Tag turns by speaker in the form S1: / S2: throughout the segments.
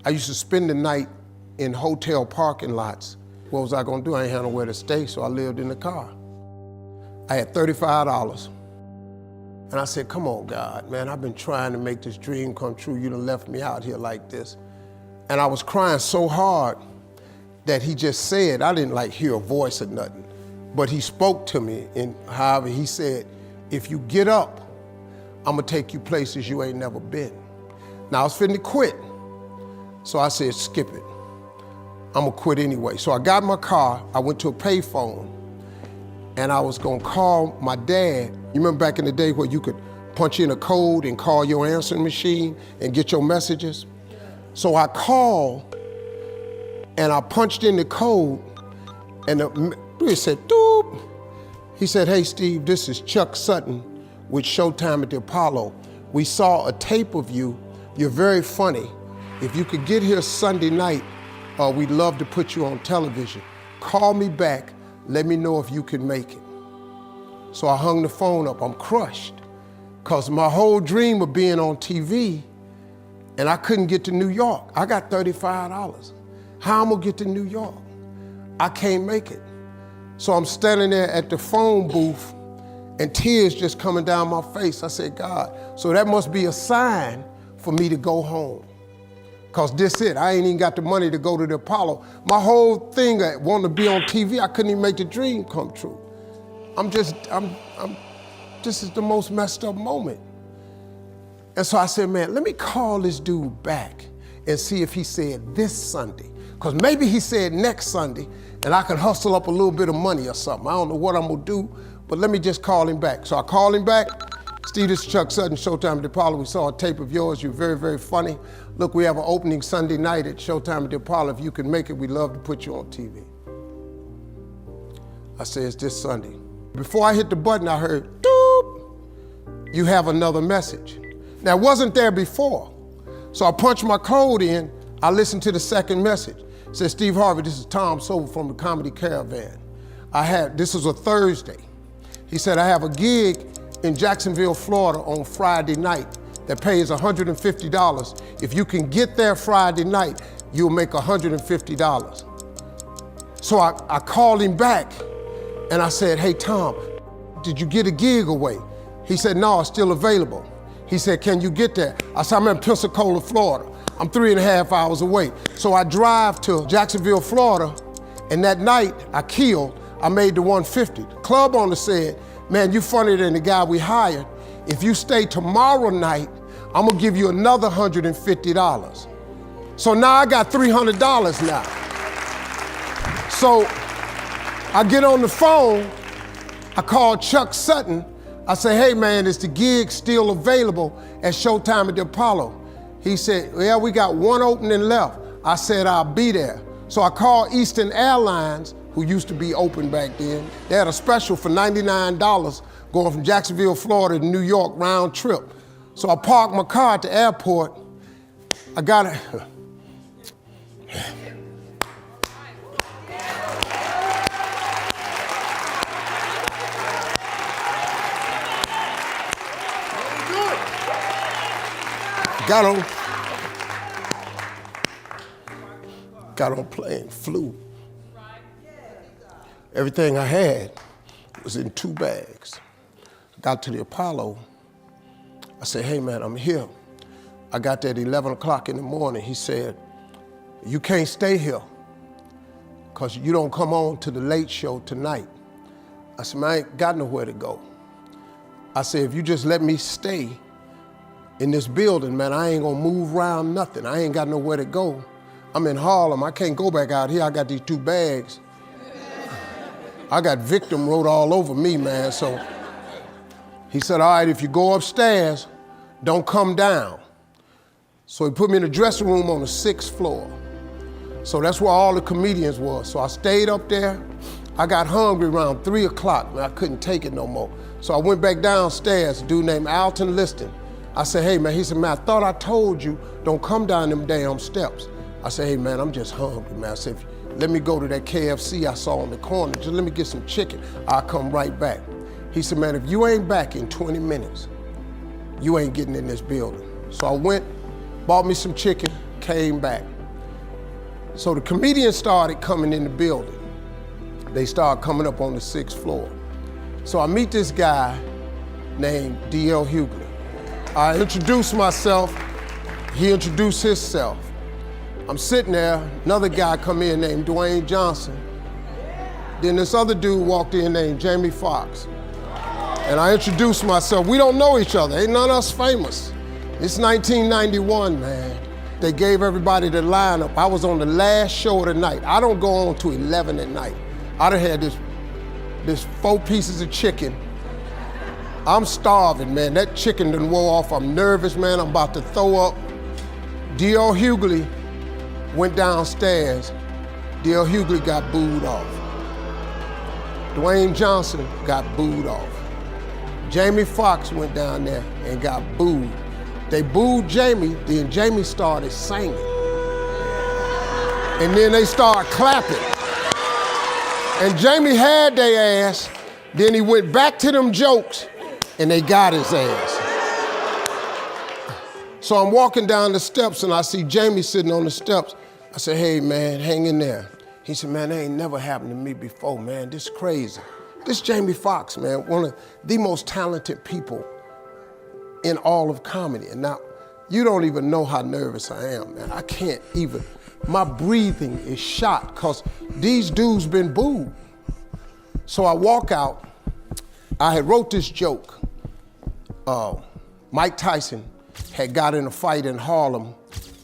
S1: I used to spend the night in hotel parking lots. What was I gonna do? I ain't had nowhere to stay, so I lived in the car. I had $35. And I said, come on, God, man, I've been trying to make this dream come true. You done left me out here like this. And I was crying so hard that he just said, I didn't like hear a voice or nothing, but he spoke to me in Harvey. He said, if you get up, I'm gonna take you places you ain't never been. Now I was finna quit. So I said, skip it. I'm gonna quit anyway. So I got in my car, I went to a payphone, and I was gonna call my dad. You remember back in the day where you could punch in a code and call your answering machine and get your messages? So I called and I punched in the code and it said, doop. He said, hey Steve, this is Chuck Sutton with Showtime at the Apollo. We saw a tape of you. You're very funny. If you could get here Sunday night, we'd love to put you on television. Call me back, let me know if you can make it. So I hung the phone up, I'm crushed. Cause my whole dream of being on TV, and I couldn't get to New York. I got $35. How I'm gonna get to New York? I can't make it. So I'm standing there at the phone booth and tears just coming down my face. I said, God, so that must be a sign for me to go home. Cause this it, I ain't even got the money to go to the Apollo. My whole thing, I wanted to be on TV, I couldn't even make the dream come true. This is the most messed up moment. And so I said, man, let me call this dude back and see if he said this Sunday. Cause maybe he said next Sunday and I could hustle up a little bit of money or something. I don't know what I'm gonna do, but let me just call him back. So I called him back. Steve, this is Chuck Sutton, Showtime at the Apollo. We saw a tape of yours. You're very, very funny. Look, we have an opening Sunday night at Showtime at the Apollo. If you can make it, we'd love to put you on TV. I said, it's this Sunday. Before I hit the button, I heard, doop, you have another message. Now, it wasn't there before. So I punched my code in, I listened to the second message. It said, Steve Harvey, this is Tom Sobel from the Comedy Caravan. This was a Thursday. He said, I have a gig in Jacksonville, Florida on Friday night that pays $150. If you can get there Friday night, you'll make $150. So I called him back and I said, hey Tom, did you get a gig away? He said, no, it's still available. He said, can you get there? I said, I'm in Pensacola, Florida. I'm 3.5 hours away. So I drive to Jacksonville, Florida, and that night I made the 150. The club owner said, man, you funnier than the guy we hired. If you stay tomorrow night, I'm gonna give you another $150. So now I got $300 now. So I get on the phone, I call Chuck Sutton. I say, hey man, is the gig still available at Showtime at the Apollo? He said, yeah, we got one opening left. I said, I'll be there. So I called Eastern Airlines, who used to be open back then. They had a special for $99 going from Jacksonville, Florida to New York round trip. So I parked my car at the airport. I got it. Got on plane, flew. Everything I had was in 2 bags. Got to the Apollo. I said, hey man, I'm here. I got there at 11 o'clock in the morning. He said, you can't stay here because you don't come on to the late show tonight. I said, man, I ain't got nowhere to go. I said, if you just let me stay in this building, man, I ain't gonna move around nothing. I ain't got nowhere to go. I'm in Harlem, I can't go back out here. I got these 2 bags. I got victim wrote all over me, man. So he said, all right, if you go upstairs, don't come down. So he put me in the dressing room on the 6th floor. So that's where all the comedians were. So I stayed up there. I got hungry around 3 o'clock, man. I couldn't take it no more. So I went back downstairs, a dude named Alton Liston. I said, hey man, he said, man, I thought I told you, don't come down them damn steps. I said, hey man, I'm just hungry, man. I said, let me go to that KFC I saw on the corner. Just let me get some chicken. I'll come right back. He said, man, if you ain't back in 20 minutes, you ain't getting in this building. So I went, bought me some chicken, came back. So the comedians started coming in the building. They started coming up on the 6th floor. So I meet this guy named D.L. Hughley. I introduced myself, he introduced himself. I'm sitting there, another guy come in named Dwayne Johnson. Then this other dude walked in named Jamie Foxx. And I introduced myself. We don't know each other, ain't none of us famous. It's 1991, man. They gave everybody the lineup. I was on the last show of the night. I don't go on to 11 at night. I done had this 4 pieces of chicken. I'm starving, man. That chicken done wore off. I'm nervous, man. I'm about to throw up. D.L. Hughley went downstairs. D.L. Hughley got booed off. Dwayne Johnson got booed off. Jamie Foxx went down there and got booed. They booed Jamie, then Jamie started singing. And then they started clapping. And Jamie had their ass, then he went back to them jokes, and they got his ass. So I'm walking down the steps and I see Jamie sitting on the steps. I said, hey man, hang in there. He said, man, that ain't never happened to me before, man. This is crazy. This Jamie Foxx, man, one of the most talented people in all of comedy. And now, you don't even know how nervous I am, man. I can't even, my breathing is shot because these dudes been booed. So I walk out, I had wrote this joke. Mike Tyson had got in a fight in Harlem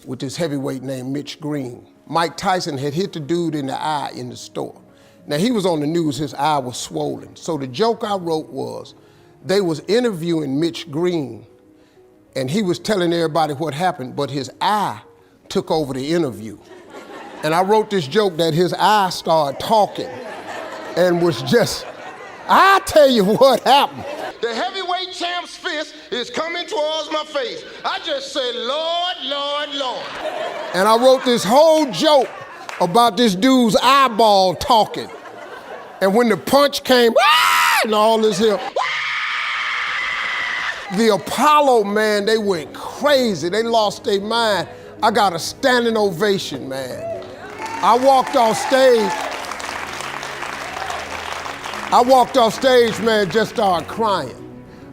S1: with this heavyweight named Mitch Green. Mike Tyson had hit the dude in the eye in the store. Now he was on the news, his eye was swollen. So the joke I wrote was, they was interviewing Mitch Green and he was telling everybody what happened, but his eye took over the interview. And I wrote this joke that his eye started talking and was just, I tell you what happened. The heavyweight champ's fist is coming towards my face. I just said, Lord, Lord, Lord. And I wrote this whole joke about this dude's eyeball talking. And when the punch came, and all this here, the Apollo, man, they went crazy. They lost their mind. I got a standing ovation, man. I walked off stage, man, just started crying.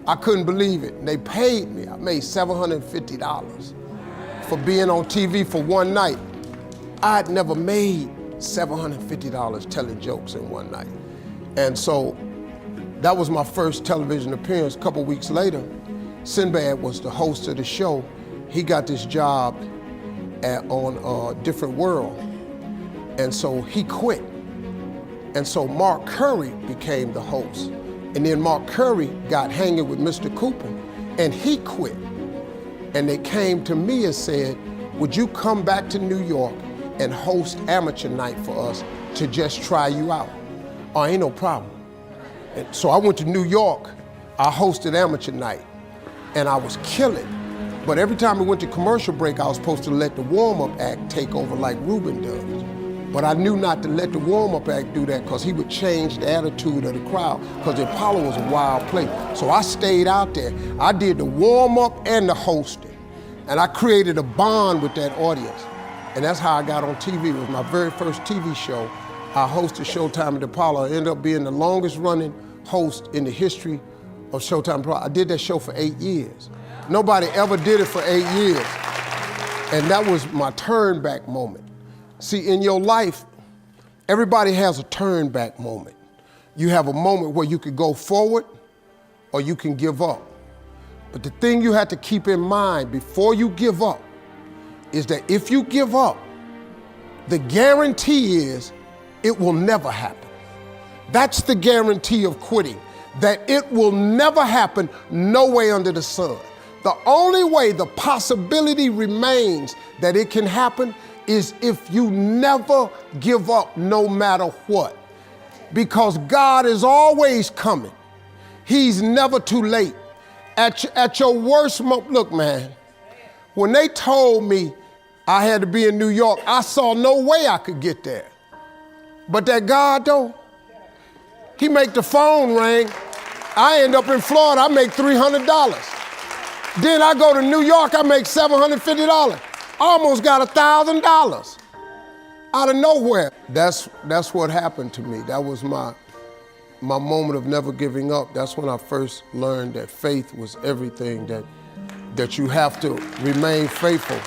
S1: I couldn't believe it. They paid me. I made $750 for being on TV for one night. I'd never made $750 telling jokes in one night. And so that was my first television appearance. A couple weeks later, Sinbad was the host of the show. He got this job on Different World. And so he quit. And so Mark Curry became the host. And then Mark Curry got hanging with Mr. Cooper and he quit. And they came to me and said, would you come back to New York and host amateur night for us to just try you out? Oh, ain't no problem. And so I went to New York, I hosted amateur night and I was killing. But every time we went to commercial break, I was supposed to let the warm-up act take over like Ruben does. But I knew not to let the warm-up act do that because he would change the attitude of the crowd because the Apollo was a wild place. So I stayed out there. I did the warm-up and the hosting. And I created a bond with that audience. And that's how I got on TV. It was my very first TV show. I hosted Showtime at the Apollo. I ended up being the longest running host in the history of Showtime. I did that show for 8 years. Nobody ever did it for 8 years. And that was my turn back moment. See, in your life, everybody has a turn back moment. You have a moment where you could go forward or you can give up. But the thing you have to keep in mind before you give up is that if you give up, the guarantee is it will never happen. That's the guarantee of quitting, that it will never happen, no way under the sun. The only way the possibility remains that it can happen is if you never give up no matter what. Because God is always coming. He's never too late. At your worst moment, look man, when they told me I had to be in New York, I saw no way I could get there. But that God though, he make the phone ring. I end up in Florida, I make $300. Then I go to New York, I make $750. Almost got $1,000. out of nowhere. That's what happened to me. That was my moment of never giving up. That's when I first learned that faith was everything, that you have to remain faithful.